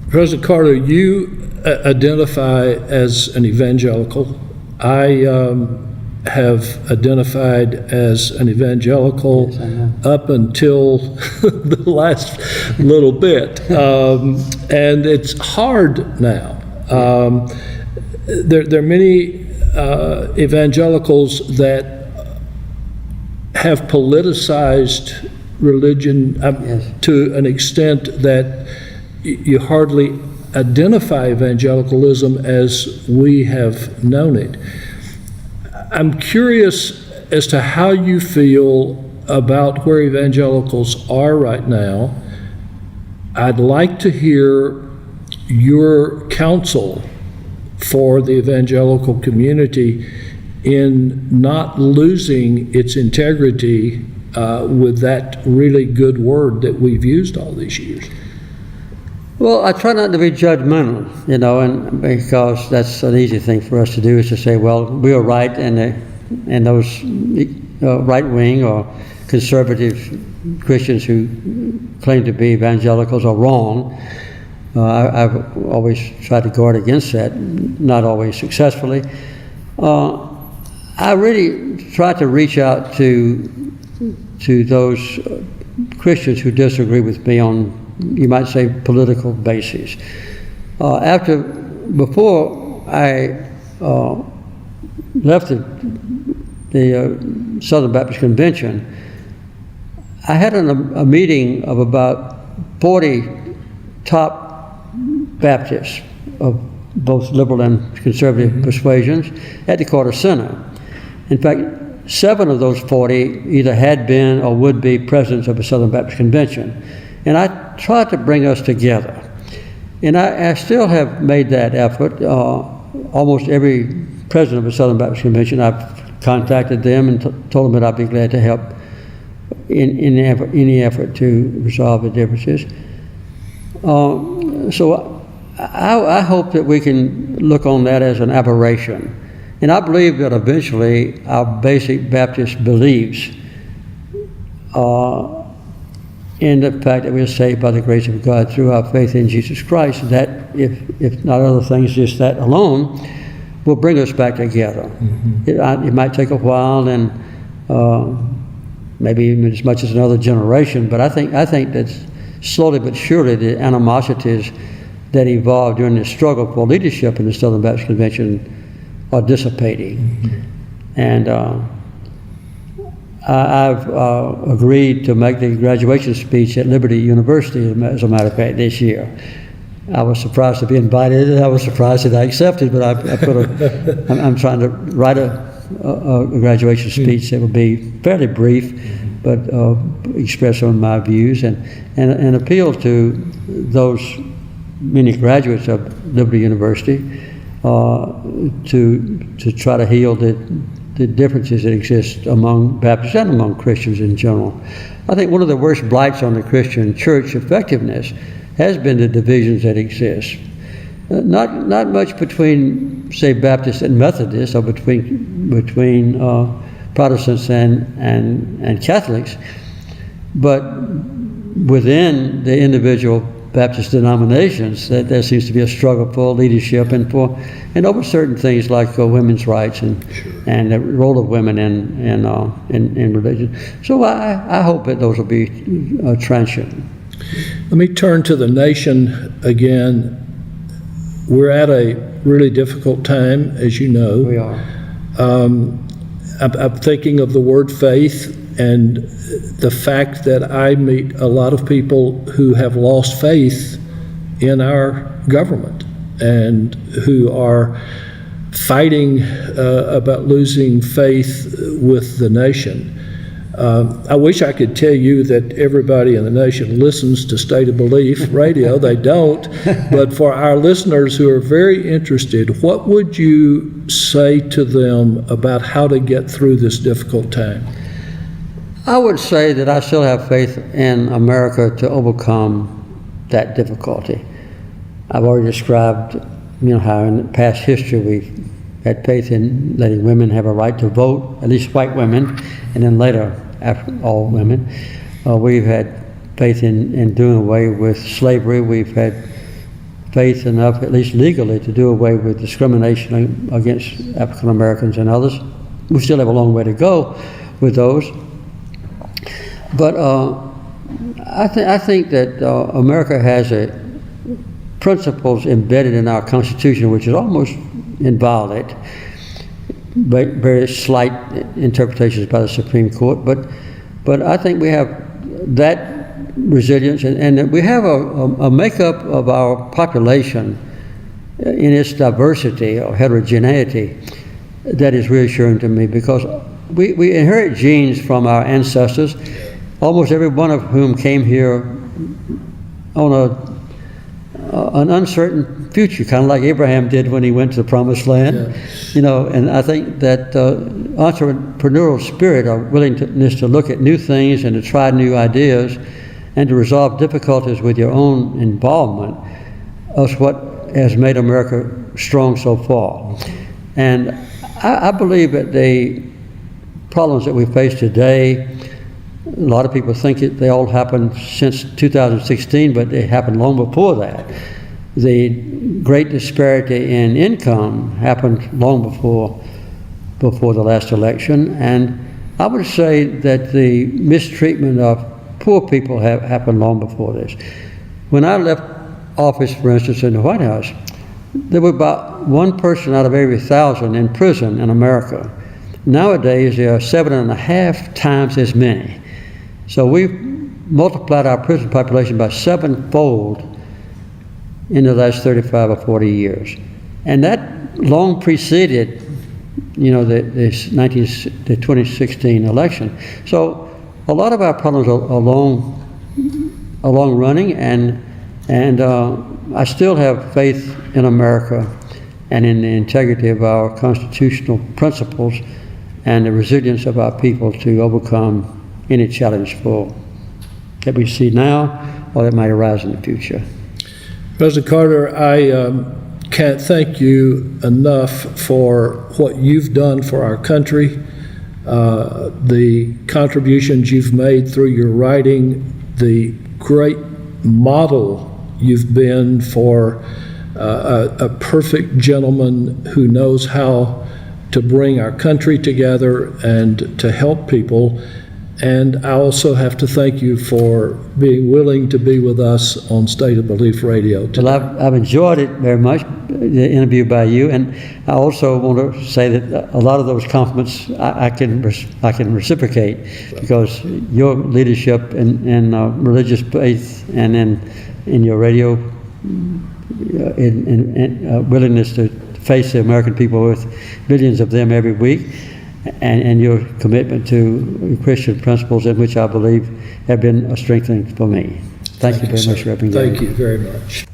President Carter, you identify as an evangelical. I have identified as an evangelical up until the last little bit. And it's hard now. There are many evangelicals that have politicized religion to an extent that you hardly identify evangelicalism as we have known it. I'm curious as to how you feel about where evangelicals are right now. I'd like to hear your counsel for the evangelical community in not losing its integrity with that really good word that we've used all these years. Well, I try not to be judgmental, and because that's an easy thing for us to do, is to say, well, we are right, and those right-wing or conservative Christians who claim to be evangelicals are wrong. I've always tried to guard against that, not always successfully. I really try to reach out to those Christians who disagree with me on, you might say, political basis. Before I left the Southern Baptist Convention, I had a meeting of about 40 top Baptists of both liberal and conservative persuasions at the Carter Center. In fact, 7 of those 40 either had been or would be presidents of the Southern Baptist Convention. And I tried to bring us together. And I still have made that effort. Almost every president of the Southern Baptist Convention, I've contacted them and told them that I'd be glad to help in any effort to resolve the differences. So I hope that we can look on that as an aberration. And I believe that eventually our basic Baptist beliefs in the fact that we are saved by the grace of God through our faith in Jesus Christ, that if not other things, just that alone, will bring us back together. Mm-hmm. It might take a while, and maybe even as much as another generation, but I think that slowly but surely the animosities that evolved during the struggle for leadership in the Southern Baptist Convention are dissipating. Mm-hmm. And I've agreed to make the graduation speech at Liberty University, as a matter of fact, this year. I was surprised to be invited, and I was surprised that I accepted, but I'm trying to write a graduation speech that will be fairly brief, but express some of my views and appeal to those many graduates of Liberty University to try to heal the differences that exist among Baptists and among Christians in general. I think one of the worst blights on the Christian church effectiveness has been the divisions that exist. Not much between, say, Baptists and Methodists, or between Protestants and Catholics, but within the individual Baptist denominations, that there seems to be a struggle for leadership and over certain things like women's rights and the role of women in religion. So I hope that those will be transient. Let me turn to the nation again. We're at a really difficult time, as you know. We are. I'm thinking of the word faith and the fact that I meet a lot of people who have lost faith in our government and who are fighting about losing faith with the nation. I wish I could tell you that everybody in the nation listens to State of Belief radio. They don't. But for our listeners who are very interested, what would you say to them about how to get through this difficult time? I would say that I still have faith in America to overcome that difficulty. I've already described, how in the past history we've had faith in letting women have a right to vote, at least white women, and then later, after all women. We've had faith in doing away with slavery. We've had faith enough, at least legally, to do away with discrimination against African Americans and others. We still have a long way to go with those. But I think that America has principles embedded in our Constitution which is almost inviolate, but very slight interpretations by the Supreme Court. But I think we have that resilience, and we have a makeup of our population in its diversity or heterogeneity that is reassuring to me, because we inherit genes from our ancestors, almost every one of whom came here on an uncertain future, kind of like Abraham did when he went to the Promised Land. Yeah. And I think that entrepreneurial spirit, or willingness to look at new things and to try new ideas and to resolve difficulties with your own involvement, is what has made America strong so far. And I believe that the problems that we face today, a lot of people think they all happened since 2016, but they happened long before that. The great disparity in income happened long before the last election, and I would say that the mistreatment of poor people have happened long before this. When I left office, for instance, in the White House, there were about one person out of every 1,000 in prison in America. Nowadays, there are 7.5 times as many. So we've multiplied our prison population by 7-fold in the last 35 or 40 years. And that long preceded, the 2016 election. So a lot of our problems are long running, and I still have faith in America and in the integrity of our constitutional principles and the resilience of our people to overcome any challenge that we see now or that might arise in the future. President Carter, I can't thank you enough for what you've done for our country, the contributions you've made through your writing, the great model you've been for a perfect gentleman who knows how to bring our country together and to help people. And I also have to thank you for being willing to be with us on State of Belief Radio today. Well, I've enjoyed it very much, the interview by you, and I also want to say that a lot of those compliments I can reciprocate, because your leadership in religious faith and in your radio in willingness to face the American people, with millions of them every week, and your commitment to Christian principles, in which I believe have been a strengthening for me. Thank you very much, Reverend Gary. Thank you very much.